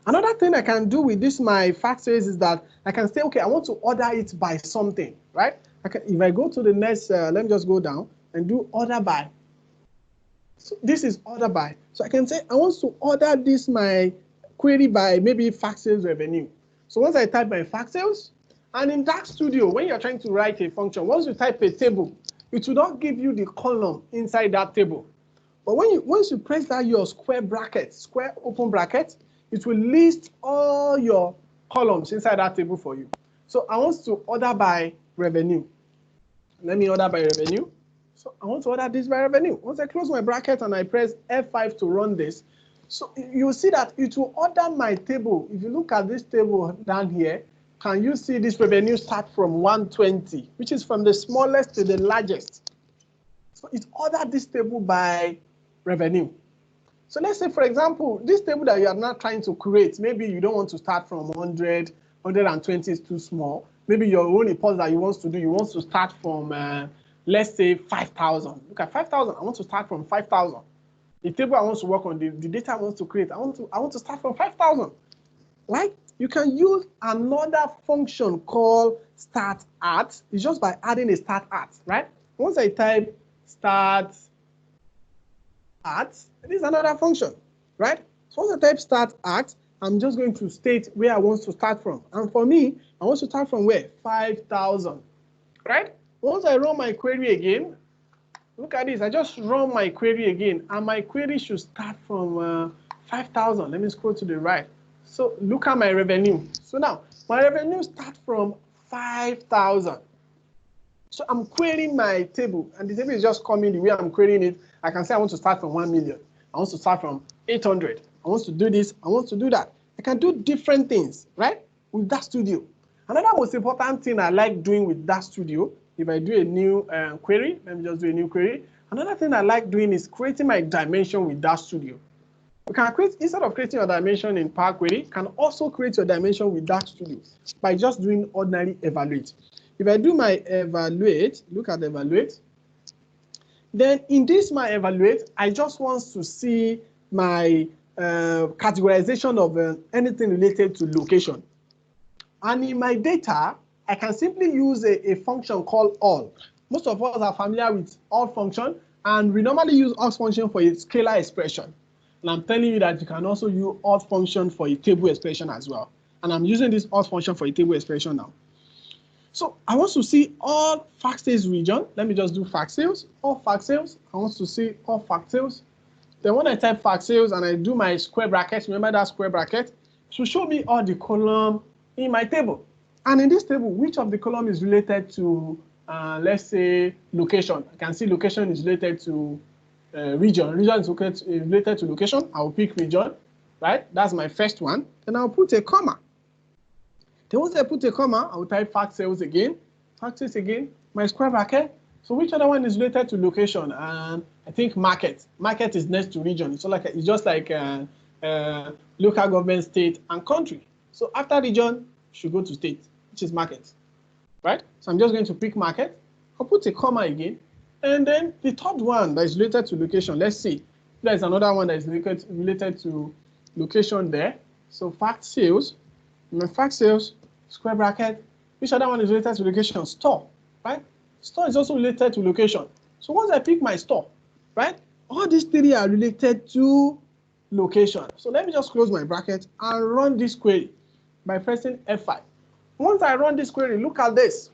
Another thing I can do with this my fact sales is that I can say, okay, I want to order it by something, right? If I go to the next, let me just go down and do order by. So this is order by. So I can say I want to order this my query by maybe fact sales revenue. So once I type my fact sales, and in DAX Studio, when you're trying to write a function, once you type a table, it will not give you the column inside that table. But once you press that your square bracket, square open bracket, it will list all your columns inside that table for you. So I want to order by revenue. Let me order by revenue. So I want to order this by revenue. Once I close my bracket and I press F5 to run this, so you will see that it will order my table. If you look at this table down here, can you see this revenue start from 120, which is from the smallest to the largest? So it ordered this table by revenue. So let's say, for example, this table that you are not trying to create, maybe you don't want to start from 100, 120 is too small. Maybe your own report that you want to do, you want to start from, let's say, 5,000. Look at 5,000. I want to start from 5,000. The table I want to work on, the data I want to create, I want to start from 5,000. Right? you can use another function called start at. It's just by adding a start at, right? Once I type start at, it is another function, right? So once I type start at, I'm just going to state where I want to start from. And for me, I want to start from where? 5,000, right? Once I run my query again, look at this. I just run my query again, and my query should start from 5,000. Let me scroll to the right. So look at my revenue. So now my revenue starts from 5,000. So I'm querying my table, and the table is just coming the way I'm querying it. I can say I want to start from 1 million. I want to start from 800. I want to do this. I want to do that. I can do different things, right, with DAX Studio. Another most important thing I like doing with DAX Studio, if I do a new query, let me just do a new query. Another thing I like doing is creating my dimension with DAX Studio. You can create, instead of creating your dimension in Power Query, you can also create your dimension with DAX Studio by just doing ordinary evaluate. If I do my evaluate, look at evaluate, then in this my evaluate, I just want to see my categorization of anything related to location. And in my data, I can simply use a function called all. Most of us are familiar with all function, and we normally use all function for a scalar expression. And I'm telling you that you can also use all function for a table expression as well. And I'm using this all function for a table expression now. So I want to see all fact sales region. Let me just do fact sales, all fact sales. I want to see all fact sales. Then when I type fact sales and I do my square bracket, remember that square bracket, to show me all the column in my table. And in this table, which of the column is related to, let's say, location? I can see location is related to region. Region is related to location. I'll pick region, right? That's my first one. Then I'll put a comma. Then once I put a comma, I'll type fact sales again, my square bracket. So which other one is related to location? I think market. Market is next to region. It's just like local government, state, and country. So after region, should go to state, which is market, right? So I'm just going to pick market. I'll put a comma again. And then the third one that is related to location, let's see. There's another one that is related to location there. So fact sales. My fact sales, square bracket. Which other one is related to location? Store, right? Store is also related to location. So once I pick my store, right, all these three are related to location. So let me just close my bracket and run this query by pressing F5. Once I run this query, look at this.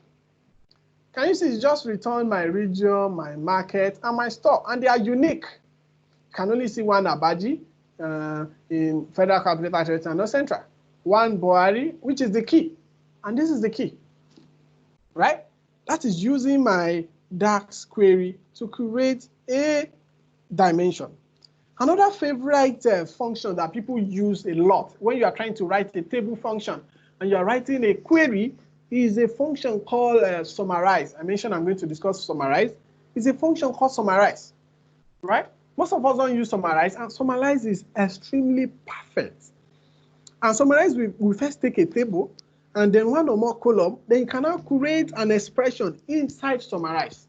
Can you see it's just returned my region, my market, and my store, and they are unique. You can only see one Abaji in Federal Calculator Territory and North Central. One Buhari, which is the key. And this is the key, right? That is using my DAX query to create a dimension. Another favorite function that people use a lot when you are trying to write a table function and you are writing a query is a function called summarize. I mentioned I'm going to discuss summarize. It's a function called summarize, right? Most of us don't use summarize, and summarize is extremely perfect. And summarize, we first take a table and then one or more column, then you can now create an expression inside summarize,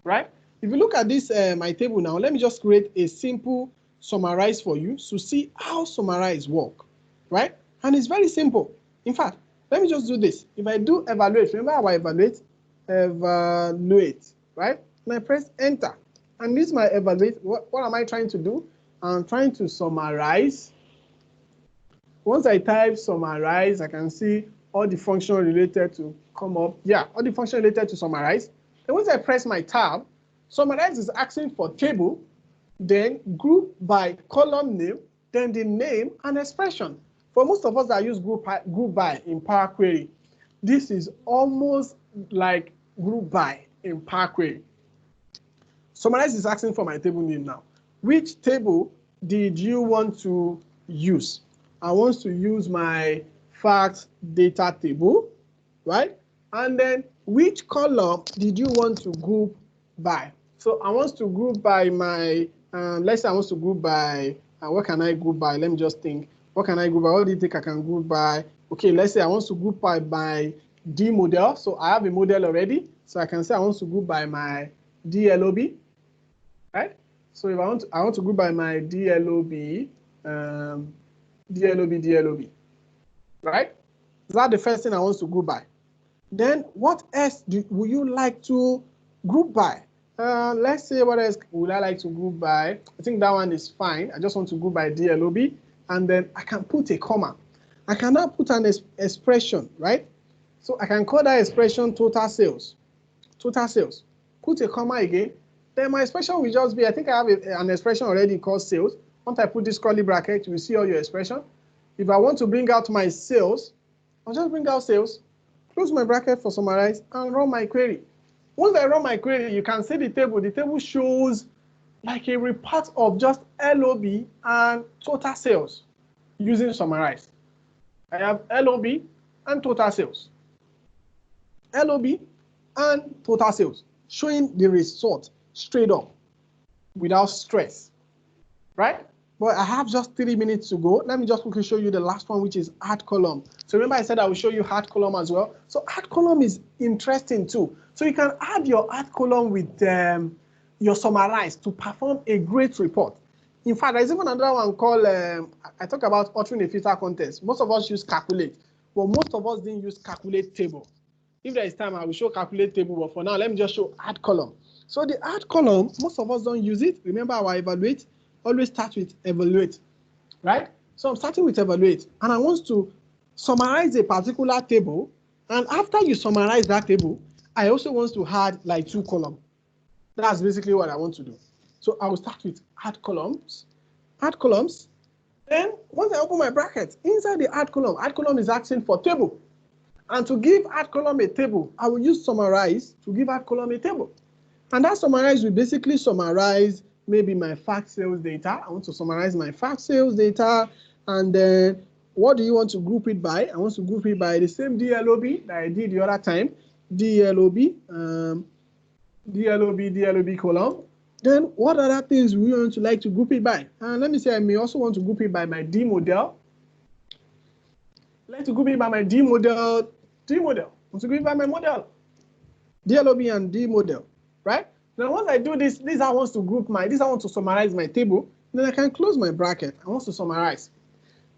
right? If you look at this, my table now, let me just create a simple summarize for you to see how summarize work, right? And it's very simple. In fact, let me just do this. If I do evaluate, remember how I evaluate, right? And I press enter. And this is my evaluate. What am I trying to do? I'm trying to summarize. Once I type summarize, I can see all the function related to come up. Yeah, all the function related to summarize. And once I press my tab, summarize is asking for table, then group by column name, then the name and expression. For most of us that use group by in Power Query, this is almost like group by in Power Query. Summarize is asking for my table name now. Which table did you want to use? I want to use my fact data table, right? And then which column did you want to group by? So I want to group by my, let's say I want to group by, what can I group by? Let me just think. What can I group by? What do you think I can group by? Okay, let's say I want to group by my D model. So I have a model already. So I can say I want to group by my DLOB, right? So if I want to group by my DLOB, DLOB. right? Is that the first thing I want to group by? Then what else would you like to group by? Let's say what else would I like to group by? I think that one is fine. I just want to group by DLOB, and then I can put a comma. I can now put an expression, right? So I can call that expression total sales. Total sales. Put a comma again. Then my expression will just be, I think I have an expression already called sales. Once I put this curly bracket, you will see all your expression. If I want to bring out my sales, I'll just bring out sales, close my bracket for summarize, and run my query. Once I run my query, you can see the table. The table shows like a report of just LOB and total sales using summarize. I have LOB and total sales. LOB and total sales, showing the result straight up without stress, right? But I have just 3 minutes to go. Let me just quickly show you the last one, which is add column. So remember I said I will show you add column as well. So add column is interesting too. So you can add your add column with your summarize to perform a great report. In fact, there's even another one called, I talk about altering a filter contest. Most of us use calculate, but most of us didn't use calculate table. If there is time, I will show calculate table, but for now, let me just show add column. So the add column, most of us don't use it. Remember our evaluate, always start with evaluate, right? So I'm starting with evaluate, and I want to summarize a particular table. And after you summarize that table, I also want to add like 2 columns. That's basically what I want to do. So I will start with add columns, add columns. Then once I open my bracket, inside the add column is asking for table. And to give add column a table, I will use summarize to give add column a table. And that summarize will basically summarize maybe my fact sales data. I want to summarize my fact sales data. And then what do you want to group it by? I want to group it by the same DLOB that I did the other time. DLOB column. Then what other things we want to like to group it by? And let me say I may also want to group it by my D model. Like to group it by my D model. Want to group it by my model. DLOB and D model, right? Now once I do this, I want to group I want to summarize my table. Then I can close my bracket. I want to summarize.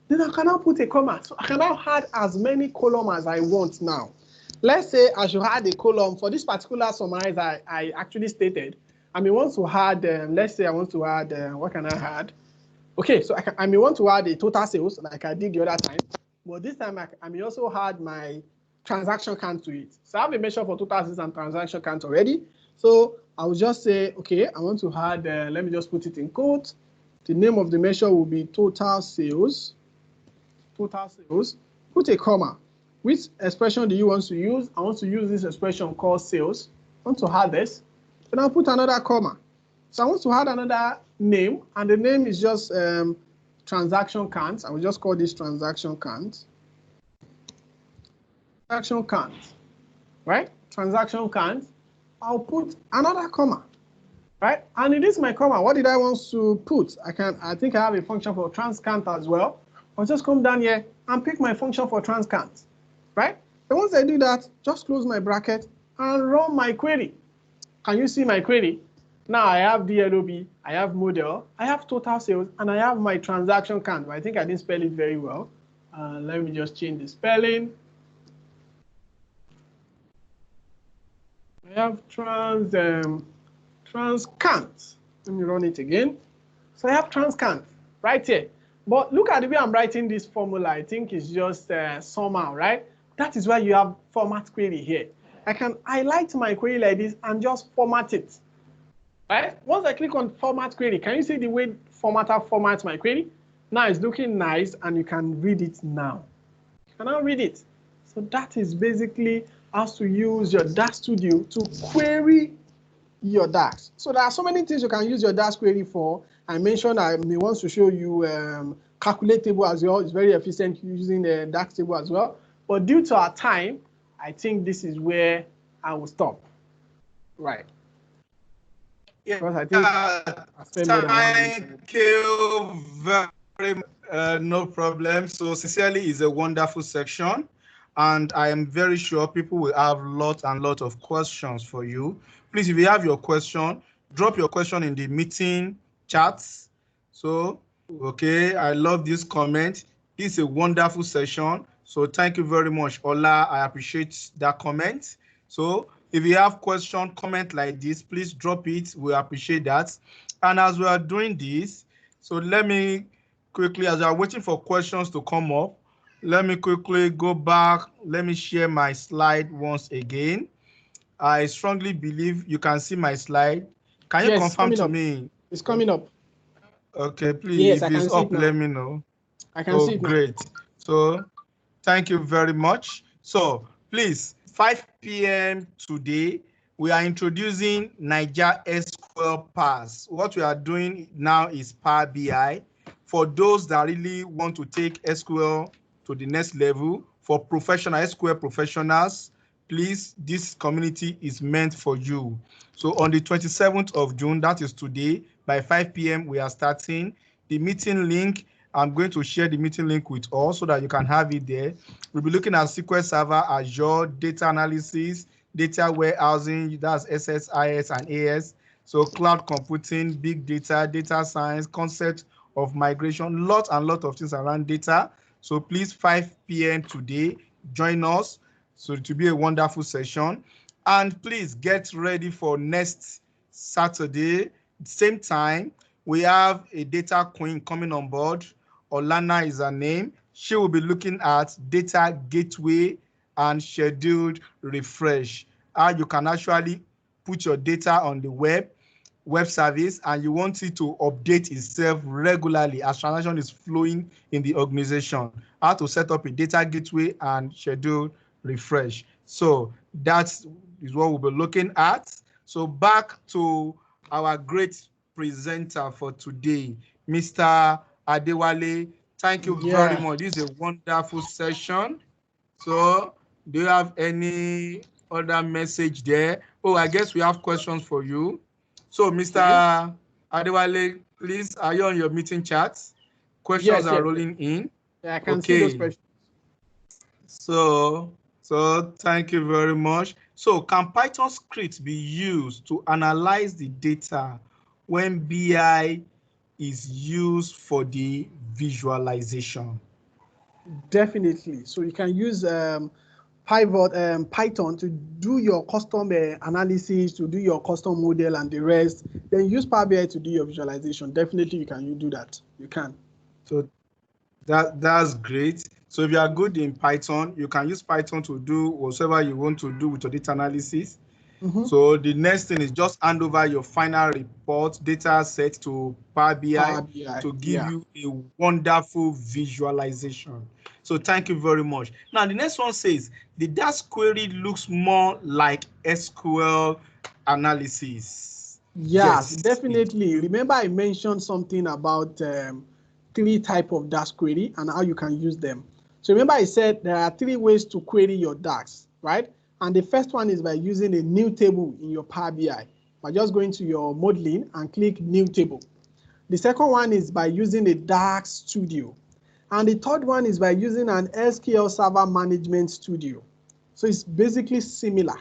Then I can now put a comma. So I can now add as many columns as I want now. Let's say I should add a column for this particular summarize I actually stated. I may want to add, let's say I want to add, what can I add? Okay, so I may want to add a total sales like I did the other time. But this time I may also add my transaction count to it. So I have a measure for total sales and transaction count already. So I will just say, okay, I want to add, let me just put it in quotes. The name of the measure will be total sales. Total sales. Put a comma. Which expression do you want to use? I want to use this expression called sales. I want to add this. Then I'll put another comma. So I want to add another name, and the name is just transaction count. I will just call this transaction count. Transaction count, right? Transaction count. I'll put another comma, right? And it is my comma. What did I want to put? I think I have a function for trans count as well. I'll just come down here and pick my function for trans count, right? And once I do that, just close my bracket and run my query. Can you see my query? Now I have DLOB, I have model, I have total sales, and I have my transaction count. I think I didn't spell it very well. Let me just change the spelling. I have trans count. Let me run it again. So I have trans count right here. But look at the way I'm writing this formula. I think it's just somehow, right? That is why you have format query here. I can highlight my query like this and just format it. Right? Once I click on format query, can you see the way formatter formats my query? Now it's looking nice and you can read it now. You can now read it. So that is basically how to use your DAX Studio to query your DAX. So there are so many things you can use your DAX query for. I mentioned I may want to show you calculate table as well. It's very efficient using the DAX table as well. But due to our time, I think this is where I will stop. Right. Yeah. Because I think thank you very much. No problem. So sincerely, it's a wonderful section. And I am very sure people will have lots and lots of questions for you. Please, if you have your question, drop your question in the meeting chats. So, okay, I love this comment. This is a wonderful session. So thank you very much, Ola. I appreciate that comment. So if you have question, comment like this, please drop it. We appreciate that. And as we are doing this, so let me quickly, as we are waiting for questions to come up, let me quickly go back. Let me share my slide once again. I strongly believe you can see my slide. Can you confirm to me? It's coming up. Okay, please, yes, if it's up, let me know. I can see it now. Great. So thank you very much. So please, 5 p.m. today, we are introducing Naija SQL Pass. What we are doing now is Power BI. For those that really want to take SQL to the next level, for professional SQL professionals, please, this community is meant for you. So on the 27th of June, that is today, by 5 p.m., we are starting. The meeting link, I'm going to share the meeting link with all so that you can have it there. We'll be looking at SQL Server, Azure, data analysis, data warehousing, that's SSIS and AS. So cloud computing, big data, data science, concept of migration, lot and lot of things around data. So please, 5 p.m. today, join us. So it will be a wonderful session. And please get ready for next Saturday, same time. We have a data queen coming on board. Olana is her name. She will be looking at data gateway and scheduled refresh. How you can actually put your data on the web service and you want it to update itself regularly as transaction is flowing in the organization. How to set up a data gateway and schedule refresh. So that is what we'll be looking at. So back to our great presenter for today, Mr. Adewale. Thank you very much. This is a wonderful session. So do you have any other message there? Oh, I guess we have questions for you. So Mr. Adewale, please, are you on your meeting chat? Questions are rolling in. Yeah, I can see those questions. So thank you very much. So can Python scripts be used to analyze the data when BI is used for the visualization? Definitely. So you can use Python to do your custom analysis, to do your custom model and the rest. Then use Power BI to do your visualization. Definitely, you can do that. You can. So that's great. So if you are good in Python, you can use Python to do whatever you want to do with your data analysis. So the next thing is just hand over your final report data set to Power BI to give you a wonderful visualization. So thank you very much. Now the next one says the Dax Query looks more like SQL analysis. Yes, definitely. Remember I mentioned something about 3 types of DAX query and how you can use them. So remember I said there are 3 ways to query your DAX, right? And the first one is by using a new table in your Power BI, by just going to your modeling and click new table. The second one is by using a DAX Studio. And the third one is by using an SQL Server Management Studio. So it's basically similar.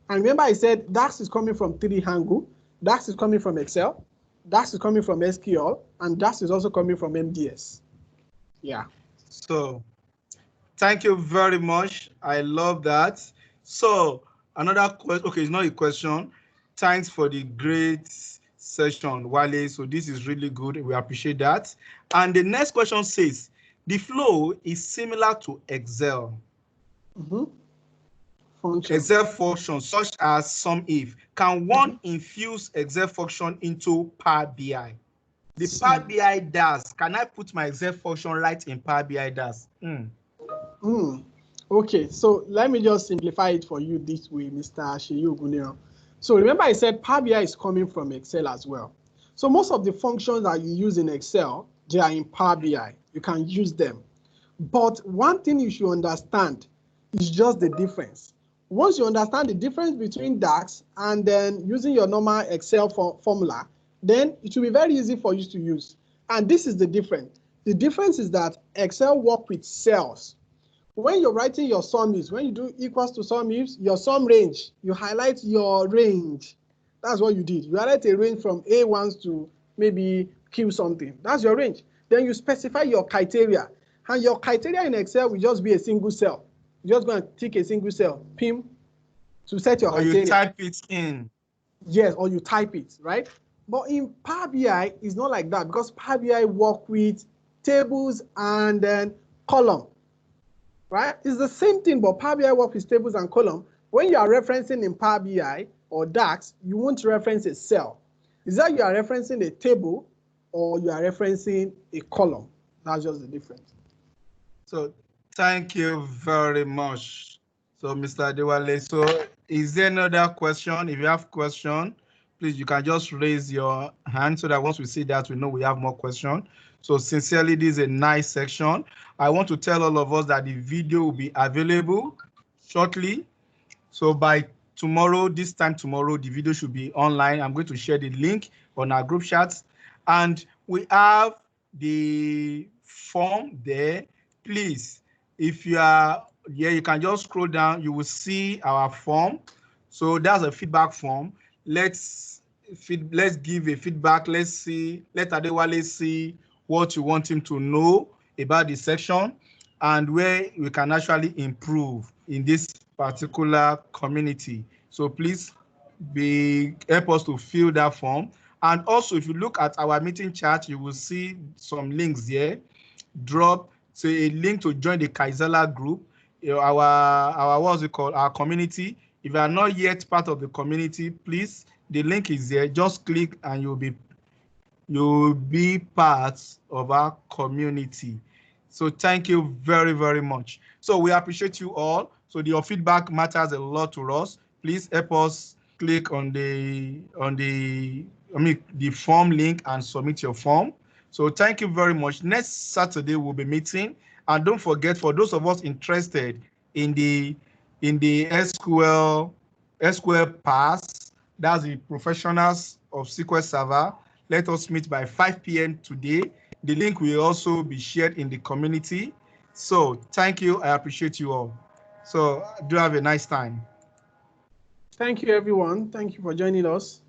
And remember I said DAX is coming from 3 angles. DAX is coming from Excel, DAX is coming from SQL, and DAX is also coming from MDS. Yeah. So thank you very much. I love that. So another question, okay, it's not a question. Thanks for the great session, Wale. So this is really good. We appreciate that. And the next question says, the flow is similar to Excel. Excel functions such as SUMIF. Can one infuse Excel function into Power BI? The Power BI DAX, can I put my Excel function right in Power BI DAX? Okay, so let me just simplify it for you this way, Mr. Sheyi Oguniro. So remember I said Power BI is coming from Excel as well. So most of the functions that you use in Excel, they are in Power BI. You can use them. But one thing you should understand is just the difference. Once you understand the difference between DAX and then using your normal Excel formula, then it will be very easy for you to use. And this is the difference. The difference is that Excel works with cells. When you're writing your SUMIFs, when you do equals to SUMIFs, your sum range, you highlight your range. That's what you did. You highlight a range from A1 to maybe Q something. That's your range. Then you specify your criteria. And your criteria in Excel will just be a single cell. You're just going to tick a single cell, PIM, to set your criteria. Or you type it in. Yes, or you type it, right? But in Power BI, it's not like that because Power BI work with tables and then column, right? It's the same thing, but Power BI work with tables and column. When you are referencing in Power BI or DAX, you won't reference a cell. Is that you are referencing a table or you are referencing a column? That's just the difference. So thank you very much. So Mr. Adewale, so is there another question? If you have question, please, you can just raise your hand so that once we see that, we know we have more question. So sincerely, this is a nice section. I want to tell all of us that the video will be available shortly. So by tomorrow, this time tomorrow, the video should be online. I'm going to share the link on our group chats. And we have the form there. Please, if you are here, you can just scroll down. You will see our form. So that's a feedback form. Let's give a feedback. Let Adewale see what you want him to know about the section and where we can actually improve in this particular community. So please help us to fill that form. And also, if you look at our meeting chat, you will see some links there. Drop a link to join the Kaizala group, our what's it called, our community. If you are not yet part of the community, please, the link is there. Just click and you'll be part of our community. So thank you very, very much. So we appreciate you all. So your feedback matters a lot to us. Please help us click on the form link and submit your form. So thank you very much. Next Saturday we'll be meeting, and don't forget, for those of us interested in the SQL Pass, that's the professionals of SQL Server. Let us meet by 5 p.m. today. The link will also be shared in the community. So thank you. I appreciate you all. So do have a nice time. Thank you, everyone. Thank you for joining us.